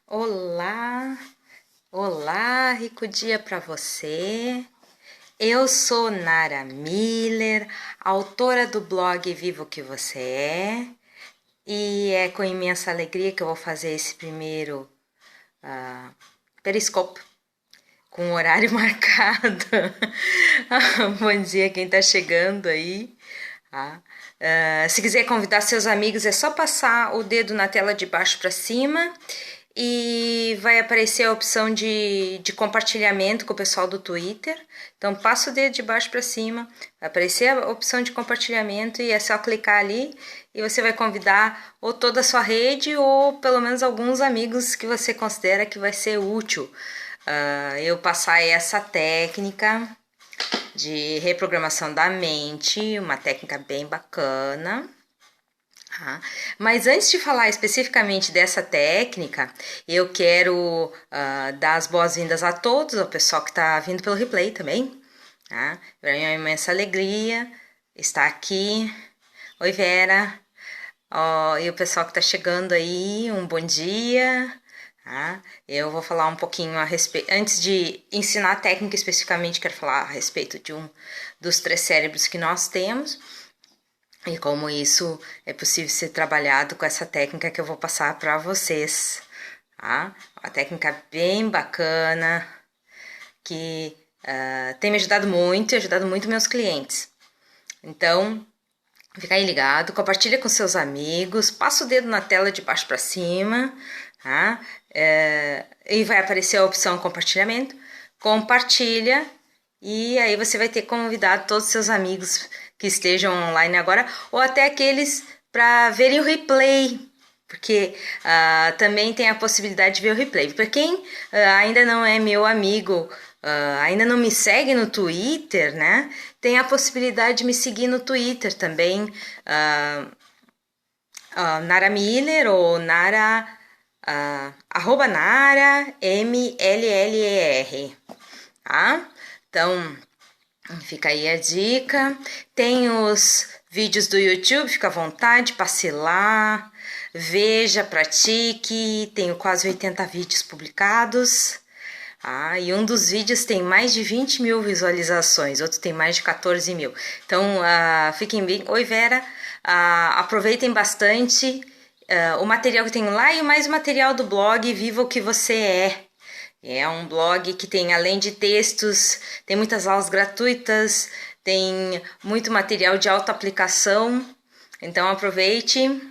Olá, olá, rico dia para você. Eu sou Nara Miller, autora do blog Viva o que Você É, e é com imensa alegria que eu vou fazer esse primeiro Periscope com horário marcado. Bom dia quem está chegando aí. Tá? Se quiser convidar seus amigos, é só passar o dedo na tela de baixo para cima e vai aparecer a opção de compartilhamento com o pessoal do Twitter. Então, passa o dedo de baixo para cima, vai aparecer a opção de compartilhamento e é só clicar ali e você vai convidar ou toda a sua rede ou pelo menos alguns amigos que você considera que vai ser útil eu passar essa técnica de reprogramação da mente, uma técnica bem bacana. Mas antes de falar especificamente dessa técnica, eu quero dar as boas-vindas a todos, ao pessoal que está vindo pelo replay também. Tá? Para mim é uma imensa alegria estar aqui. Oi, Vera. E o pessoal que está chegando aí, um bom dia. Tá? Eu vou falar um pouquinho a respeito. Antes de ensinar a técnica especificamente, quero falar a respeito de um dos 3 cérebros que nós temos e como isso é possível ser trabalhado com essa técnica que eu vou passar para vocês. Tá? Uma técnica bem bacana que tem me ajudado muito e ajudado muito meus clientes. Então, fica aí ligado, compartilha com seus amigos, passa o dedo na tela de baixo para cima, tá? E vai aparecer a opção compartilhamento, compartilha e aí você vai ter convidado todos os seus amigos que estejam online agora ou até aqueles para verem o replay, porque também tem a possibilidade de ver o replay. Para quem ainda não é meu amigo, ainda não me segue no Twitter, né? Tem a possibilidade de me seguir no Twitter também, Nara Miller ou Nara, arroba Nara MLLER, tá? Então, fica aí a dica. Tem os vídeos do YouTube, fica à vontade, passe lá, veja, pratique. Tenho quase 80 vídeos publicados. E um dos vídeos tem mais de 20 mil visualizações, outro tem mais de 14 mil. Então, fiquem bem. Oi, Vera. Aproveitem bastante o material que tem lá e mais o material do blog Viva o que Você É. É um blog que tem, além de textos, tem muitas aulas gratuitas, tem muito material de autoaplicação. Então, aproveite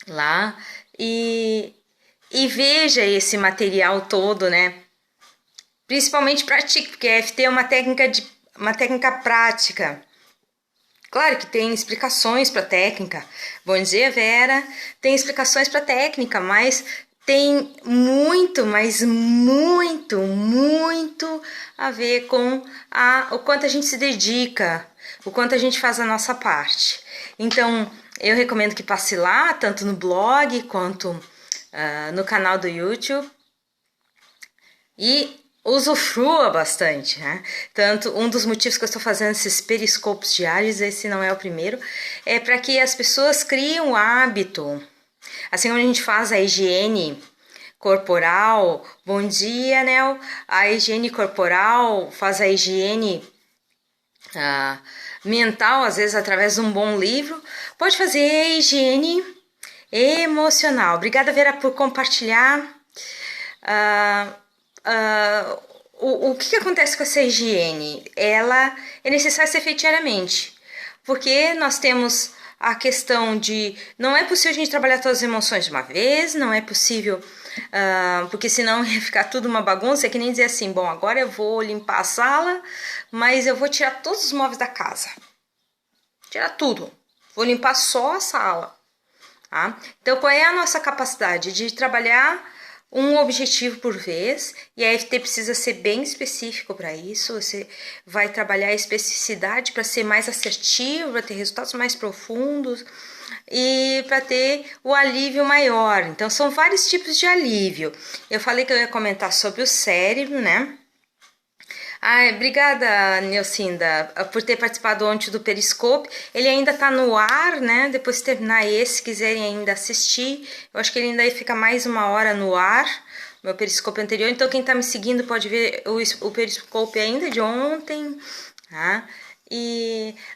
lá e veja esse material todo, né? Principalmente pratique, porque a FT é uma técnica prática. Claro que tem explicações para técnica. Bom dia, Vera. Tem explicações para técnica, mas tem muito, mas muito, muito a ver com o quanto a gente se dedica, o quanto a gente faz a nossa parte. Então, eu recomendo que passe lá, tanto no blog quanto no canal do YouTube. E usufrua bastante, né? Tanto um dos motivos que eu estou fazendo esses periscopos diários, esse não é o primeiro, é para que as pessoas criem um hábito. Assim como a gente faz a higiene corporal, bom dia, Nel, a higiene corporal faz a higiene mental, às vezes através de um bom livro, pode fazer a higiene emocional. Obrigada, Vera, por compartilhar. O que acontece com essa higiene? Ela é necessária ser feita diariamente, porque nós temos a questão de não é possível a gente trabalhar todas as emoções de uma vez, não é possível, porque senão ia ficar tudo uma bagunça, é que nem dizer assim, bom, agora eu vou limpar a sala, mas eu vou tirar todos os móveis da casa, tirar tudo, vou limpar só a sala, tá? Então qual é a nossa capacidade de trabalhar um objetivo por vez, e a FT precisa ser bem específico para isso. Você vai trabalhar a especificidade para ser mais assertivo, para ter resultados mais profundos e para ter o alívio maior. Então, são vários tipos de alívio. Eu falei que eu ia comentar sobre o cérebro, né? Ai, obrigada, Neucinda, por ter participado ontem do Periscope. Ele ainda tá no ar, né? Depois de terminar esse, se quiserem ainda assistir, eu acho que ele ainda fica mais 1 hora no ar, meu Periscope anterior. Então, quem tá me seguindo pode ver o Periscope ainda de ontem, tá?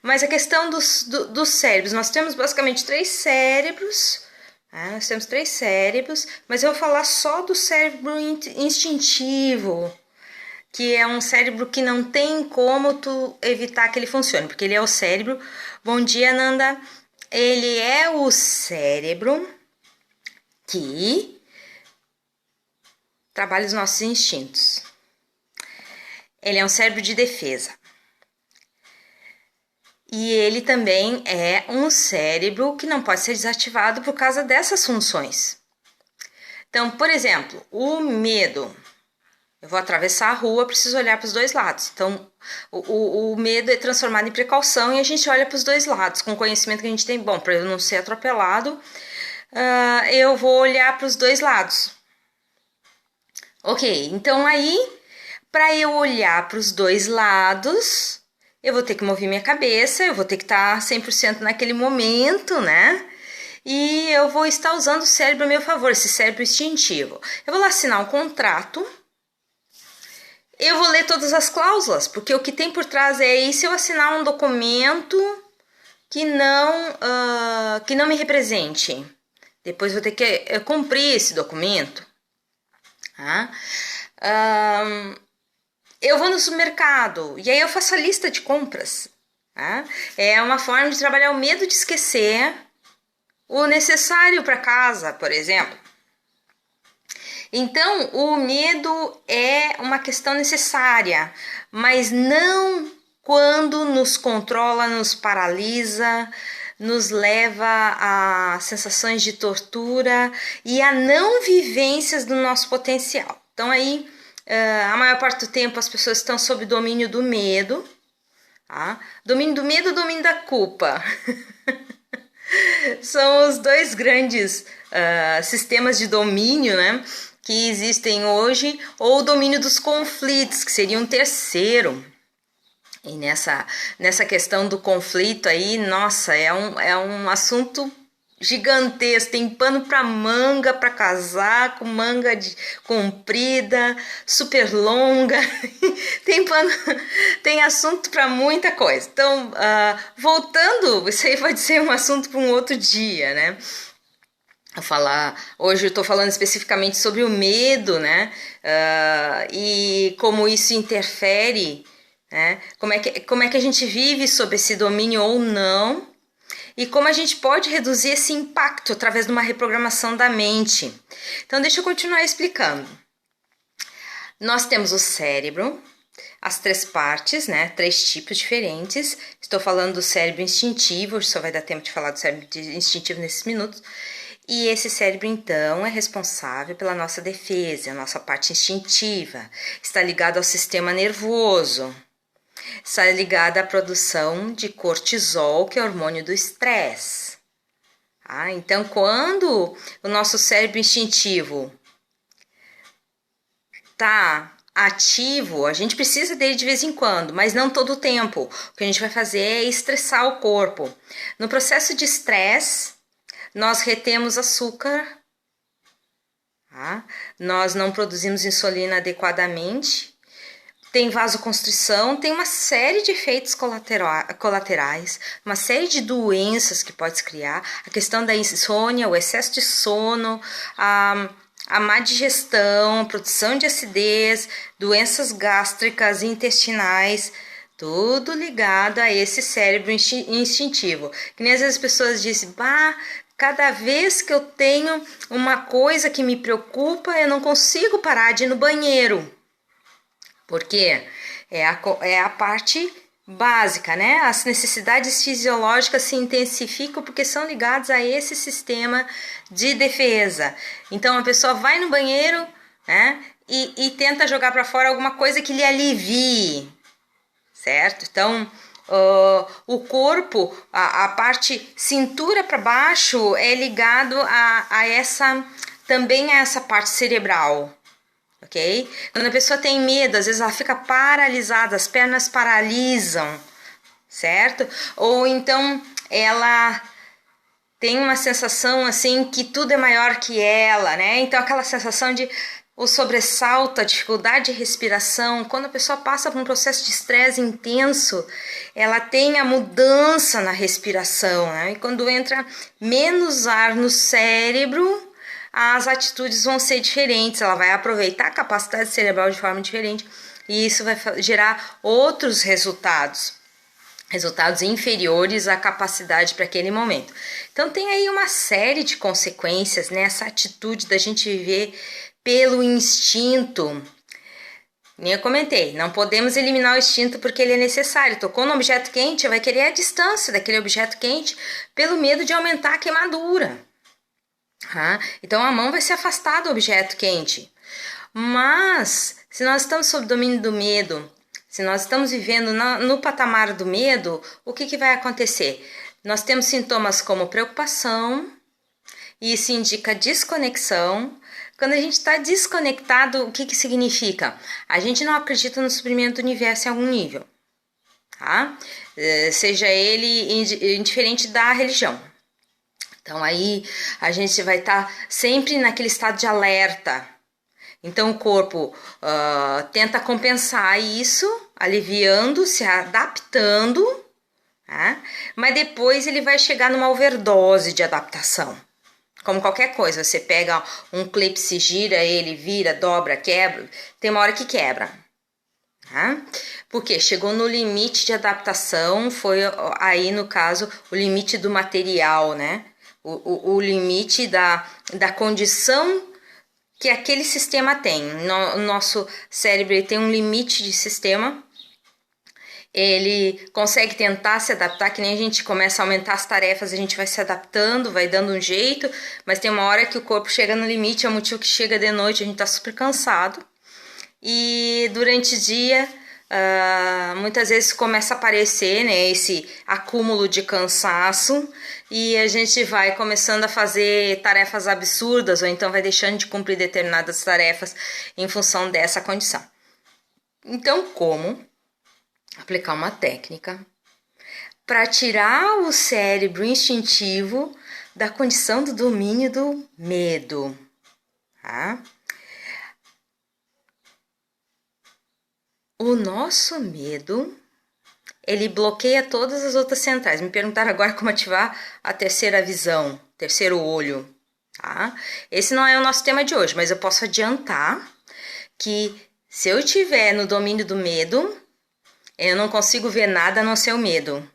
Mas a questão dos cérebros, nós temos basicamente 3 cérebros. Nós temos 3 cérebros, mas eu vou falar só do cérebro instintivo, que é um cérebro que não tem como tu evitar que ele funcione, porque ele é o cérebro. Bom dia, Nanda. Ele é o cérebro que trabalha os nossos instintos. Ele é um cérebro de defesa. E ele também é um cérebro que não pode ser desativado por causa dessas funções. Então, por exemplo, o medo. Eu vou atravessar a rua, preciso olhar para os 2 lados. Então, o medo é transformado em precaução e a gente olha para os 2 lados, com o conhecimento que a gente tem. Bom, para eu não ser atropelado, eu vou olhar para os 2 lados. Ok, então aí, para eu olhar para os 2 lados, eu vou ter que mover minha cabeça, eu vou ter que estar 100% naquele momento, né? E eu vou estar usando o cérebro a meu favor, esse cérebro instintivo. Eu vou lá assinar um contrato. Eu vou ler todas as cláusulas, porque o que tem por trás é isso, eu assinar um documento que não me represente. Depois vou ter que cumprir esse documento. Tá? Eu vou no supermercado e aí eu faço a lista de compras. Tá? É uma forma de trabalhar o medo de esquecer o necessário para casa, por exemplo. Então, o medo é uma questão necessária, mas não quando nos controla, nos paralisa, nos leva a sensações de tortura e a não vivências do nosso potencial. Então, aí, a maior parte do tempo as pessoas estão sob domínio do medo, tá? Domínio do medo, domínio da culpa. São os 2 grandes sistemas de domínio, né, que existem hoje, ou o domínio dos conflitos, que seria um terceiro. E nessa questão do conflito aí, nossa, é um assunto gigantesco, tem pano para manga, para casaco, manga comprida, super longa, tem assunto para muita coisa. Então, voltando, isso aí pode ser um assunto para um outro dia, né? Hoje eu estou falando especificamente sobre o medo, né? E como isso interfere, né? Como é que a gente vive sob esse domínio ou não, e como a gente pode reduzir esse impacto através de uma reprogramação da mente. Então, deixa eu continuar explicando. Nós temos o cérebro, as 3 partes, né? 3 tipos diferentes. Estou falando do cérebro instintivo, só vai dar tempo de falar do cérebro instintivo nesses minutos. E esse cérebro, então, é responsável pela nossa defesa, a nossa parte instintiva. Está ligado ao sistema nervoso. Está ligado à produção de cortisol, que é o hormônio do estresse. Então, quando o nosso cérebro instintivo está ativo, a gente precisa dele de vez em quando, mas não todo o tempo. O que a gente vai fazer é estressar o corpo. No processo de estresse, nós retemos açúcar, nós não produzimos insulina adequadamente, tem vasoconstrição, tem uma série de efeitos colaterais, uma série de doenças que pode se criar, a questão da insônia, o excesso de sono, a má digestão, a produção de acidez, doenças gástricas, intestinais, tudo ligado a esse cérebro instintivo. Que nem às vezes as pessoas dizem, cada vez que eu tenho uma coisa que me preocupa, eu não consigo parar de ir no banheiro. Porque é a parte básica, né? As necessidades fisiológicas se intensificam porque são ligadas a esse sistema de defesa. Então a pessoa vai no banheiro, né? E tenta jogar para fora alguma coisa que lhe alivie, certo? Então o corpo, a parte cintura para baixo é ligado também a essa parte cerebral. ok? Quando a pessoa tem medo, às vezes ela fica paralisada, as pernas paralisam, certo? Ou então ela tem uma sensação assim que tudo é maior que ela, né? Então aquela sensação de o sobressalto, a dificuldade de respiração, quando a pessoa passa por um processo de estresse intenso, ela tem a mudança na respiração, né? E quando entra menos ar no cérebro, as atitudes vão ser diferentes, ela vai aproveitar a capacidade cerebral de forma diferente e isso vai gerar outros resultados inferiores à capacidade para aquele momento. Então tem aí uma série de consequências nessa atitude da gente viver pelo instinto. Nem eu comentei, não podemos eliminar o instinto porque ele é necessário. Tocou no objeto quente, vai querer a distância daquele objeto quente pelo medo de aumentar a queimadura. Então a mão vai se afastar do objeto quente. Mas se nós estamos sob domínio do medo, se nós estamos vivendo no patamar do medo, o que vai acontecer? Nós temos sintomas como preocupação, e isso indica desconexão. Quando a gente está desconectado, o que significa? A gente não acredita no suprimento do universo em algum nível, tá? Seja ele indiferente da religião. Então aí a gente vai estar sempre naquele estado de alerta. Então o corpo tenta compensar isso, aliviando, se adaptando, tá? Mas depois ele vai chegar numa overdose de adaptação. Como qualquer coisa, você pega um clipe, gira ele, vira, dobra, quebra, tem uma hora que quebra. Tá? Porque chegou no limite de adaptação, foi aí no caso o limite do material, né? O limite da condição que aquele sistema tem. O nosso cérebro tem um limite de sistema, ele consegue tentar se adaptar, que nem a gente começa a aumentar as tarefas, a gente vai se adaptando, vai dando um jeito, mas tem uma hora que o corpo chega no limite, é o motivo que chega de noite, a gente tá super cansado, e durante o dia, muitas vezes começa a aparecer, né, esse acúmulo de cansaço, e a gente vai começando a fazer tarefas absurdas, ou então vai deixando de cumprir determinadas tarefas em função dessa condição. Então, como aplicar uma técnica para tirar o cérebro instintivo da condição do domínio do medo, tá? O nosso medo, ele bloqueia todas as outras centrais. Me perguntaram agora como ativar a terceira visão, terceiro olho, tá? Esse não é o nosso tema de hoje, mas eu posso adiantar que se eu estiver no domínio do medo, eu não consigo ver nada a não ser o medo.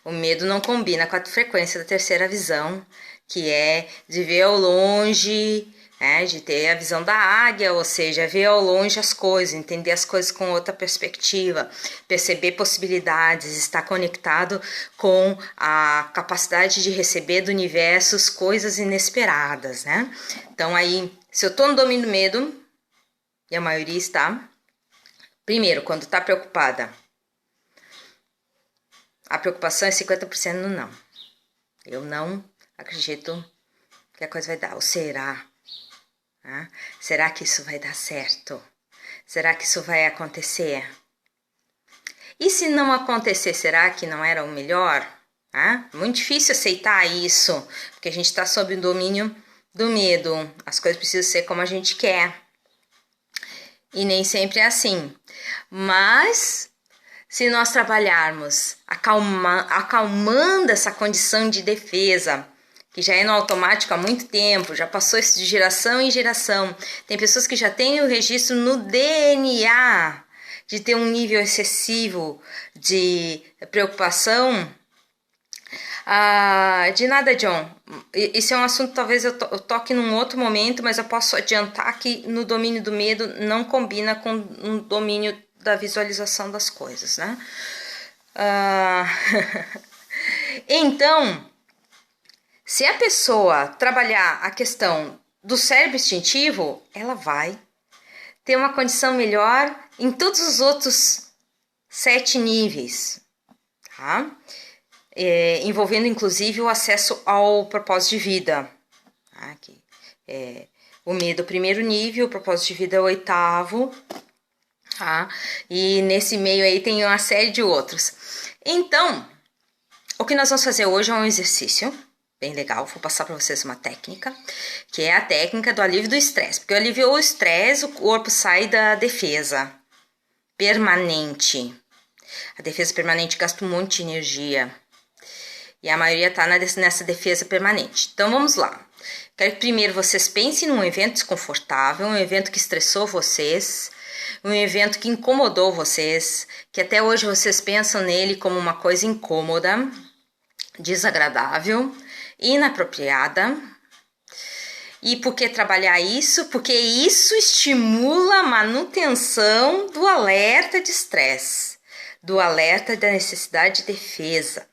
O medo não combina com a frequência da terceira visão, que é de ver ao longe, né, de ter a visão da águia, ou seja, ver ao longe as coisas, entender as coisas com outra perspectiva, perceber possibilidades, estar conectado com a capacidade de receber do universo coisas inesperadas, né? Então aí, se eu estou no domínio do medo, e a maioria está, primeiro, quando está preocupada, a preocupação é 50% no não. Eu não acredito que a coisa vai dar. Ou será? Será que isso vai dar certo? Será que isso vai acontecer? E se não acontecer, será que não era o melhor? Muito difícil aceitar isso, porque a gente está sob o domínio do medo. As coisas precisam ser como a gente quer. E nem sempre é assim. Mas se nós trabalharmos acalmando essa condição de defesa, que já é no automático há muito tempo, já passou isso de geração em geração, tem pessoas que já têm o registro no DNA de ter um nível excessivo de preocupação. De nada, John. Isso é um assunto, talvez eu toque num outro momento, mas eu posso adiantar que no domínio do medo não combina com o domínio da visualização das coisas, né? Então, se a pessoa trabalhar a questão do cérebro instintivo, ela vai ter uma condição melhor em todos os outros 7 níveis, tá? Envolvendo inclusive o acesso ao propósito de vida, tá? O medo é o primeiro nível, o propósito de vida é o oitavo, tá? E nesse meio aí tem uma série de outros. Então, o que nós vamos fazer hoje é um exercício bem legal. Vou passar para vocês uma técnica, que é a técnica do alívio do estresse. Porque aliviou o estresse, o corpo sai da defesa permanente. A defesa permanente gasta um monte de energia. E a maioria está nessa defesa permanente. Então, vamos lá. Quero que primeiro vocês pensem num evento desconfortável, um evento que estressou vocês, um evento que incomodou vocês, que até hoje vocês pensam nele como uma coisa incômoda, desagradável, inapropriada. E por que trabalhar isso? Porque isso estimula a manutenção do alerta de estresse, do alerta da necessidade de defesa.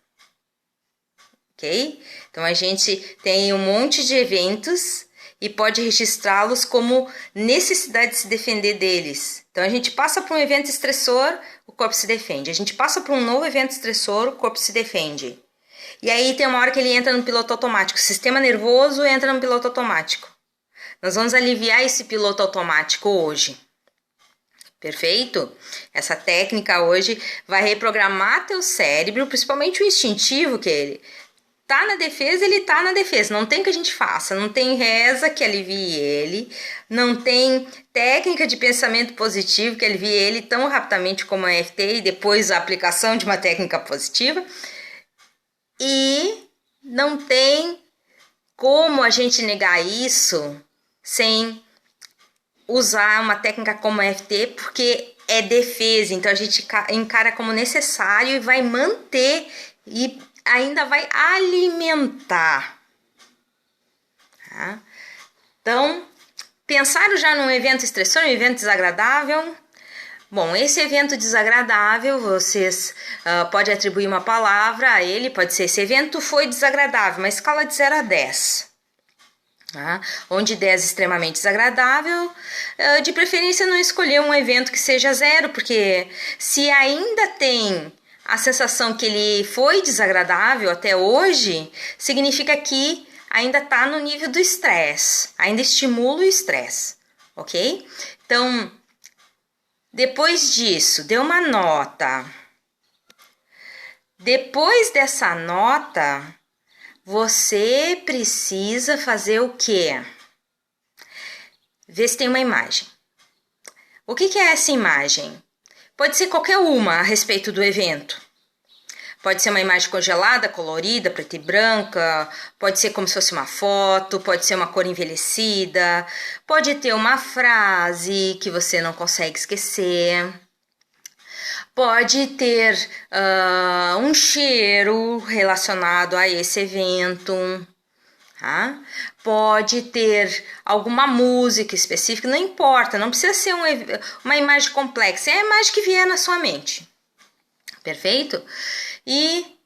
Ok? Então a gente tem um monte de eventos e pode registrá-los como necessidade de se defender deles. Então a gente passa por um evento estressor, o corpo se defende. A gente passa por um novo evento estressor, o corpo se defende. E aí tem uma hora que ele entra no piloto automático. O sistema nervoso entra no piloto automático. Nós vamos aliviar esse piloto automático hoje. Perfeito? Essa técnica hoje vai reprogramar teu cérebro, principalmente o instintivo, que ele tá na defesa, ele tá na defesa. Não tem que a gente faça, não tem reza que alivie ele, não tem técnica de pensamento positivo que alivie ele tão rapidamente como a EFT e depois a aplicação de uma técnica positiva. E não tem como a gente negar isso sem usar uma técnica como a EFT, porque é defesa, então a gente encara como necessário e vai manter e ainda vai alimentar. Tá? Então, pensaram já num evento estressor, um evento desagradável? Bom, esse evento desagradável, vocês podem atribuir uma palavra a ele, pode ser: esse evento foi desagradável, uma escala de 0 a 10. Tá? Onde 10 é extremamente desagradável, de preferência não escolher um evento que seja 0, porque se ainda tem a sensação que ele foi desagradável até hoje, significa que ainda está no nível do estresse, ainda estimula o estresse, ok? Então, depois disso, dê uma nota. Depois dessa nota, você precisa fazer o quê? Ver se tem uma imagem. O que é essa imagem? Pode ser qualquer uma a respeito do evento. Pode ser uma imagem congelada, colorida, preta e branca, pode ser como se fosse uma foto, pode ser uma cor envelhecida, pode ter uma frase que você não consegue esquecer, pode ter um cheiro relacionado a esse evento, tá? Pode ter alguma música específica, não importa, não precisa ser uma imagem complexa, é a imagem que vier na sua mente. Perfeito? E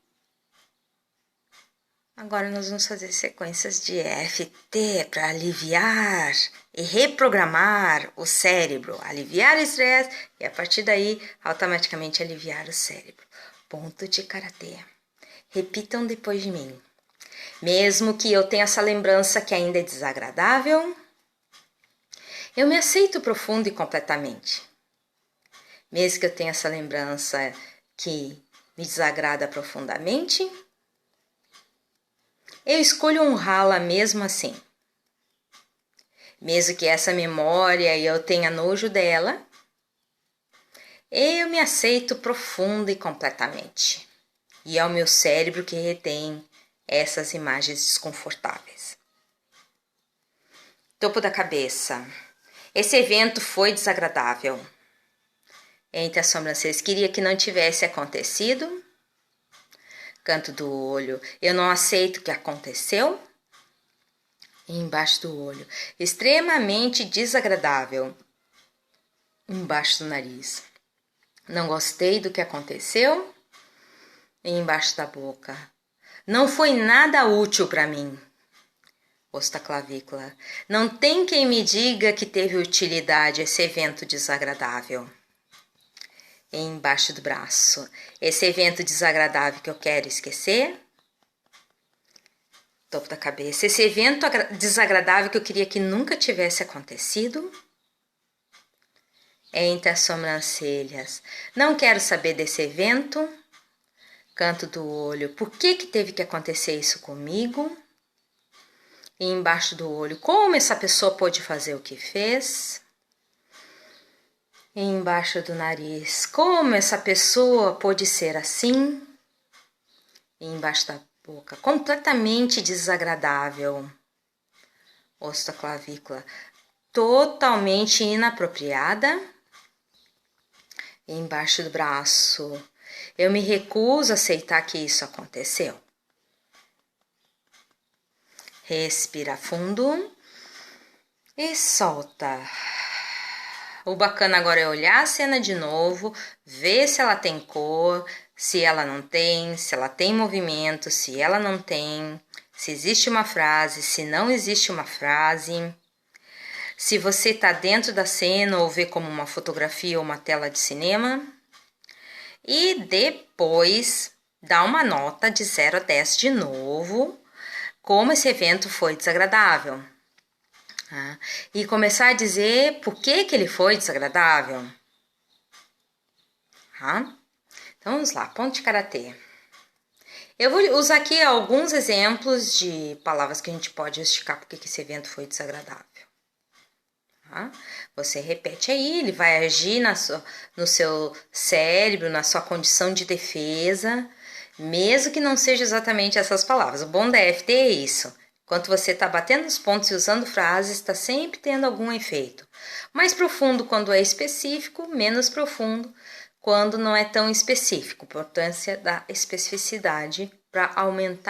agora nós vamos fazer sequências de EFT para aliviar e reprogramar o cérebro, aliviar o estresse e a partir daí automaticamente aliviar o cérebro. Ponto de karatê. Repitam depois de mim. Mesmo que eu tenha essa lembrança que ainda é desagradável, eu me aceito profundo e completamente. Mesmo que eu tenha essa lembrança que me desagrada profundamente, eu escolho honrá-la mesmo assim. Mesmo que essa memória eu tenha nojo dela, eu me aceito profundo e completamente. E é o meu cérebro que retém essas imagens desconfortáveis. Topo da cabeça. Esse evento foi desagradável. Entre as sobrancelhas, queria que não tivesse acontecido. Canto do olho, eu não aceito o que aconteceu. E embaixo do olho, extremamente desagradável. Embaixo do nariz, não gostei do que aconteceu. E embaixo da boca, não foi nada útil para mim. Osso da clavícula, não tem quem me diga que teve utilidade esse evento desagradável. E embaixo do braço, esse evento desagradável que eu quero esquecer. topo da cabeça. Esse evento desagradável que eu queria que nunca tivesse acontecido. Entre as sobrancelhas. Não quero saber desse evento. Canto do olho. Por que teve que acontecer isso comigo? E embaixo do olho. Como essa pessoa pôde fazer o que fez? E embaixo do nariz. Como essa pessoa pôde ser assim? E embaixo da boca. Completamente desagradável. Osso da clavícula. Totalmente inapropriada. E embaixo do braço. Eu me recuso a aceitar que isso aconteceu. Respira fundo e solta. O bacana agora é olhar a cena de novo, ver se ela tem cor, se ela não tem, se ela tem movimento, se ela não tem, se existe uma frase, se não existe uma frase. Se você está dentro da cena ou vê como uma fotografia ou uma tela de cinema. E depois dá uma nota de 0 a 10 de novo, como esse evento foi desagradável. E começar a dizer por que ele foi desagradável. Então vamos lá, ponto de karatê. Eu vou usar aqui alguns exemplos de palavras que a gente pode justificar porque esse evento foi desagradável. Você repete aí, ele vai agir no seu cérebro, na sua condição de defesa, mesmo que não seja exatamente essas palavras. O bom da EFT é isso. Enquanto você está batendo os pontos e usando frases, está sempre tendo algum efeito. Mais profundo quando é específico, menos profundo quando não é tão específico. Importância da especificidade para aumentar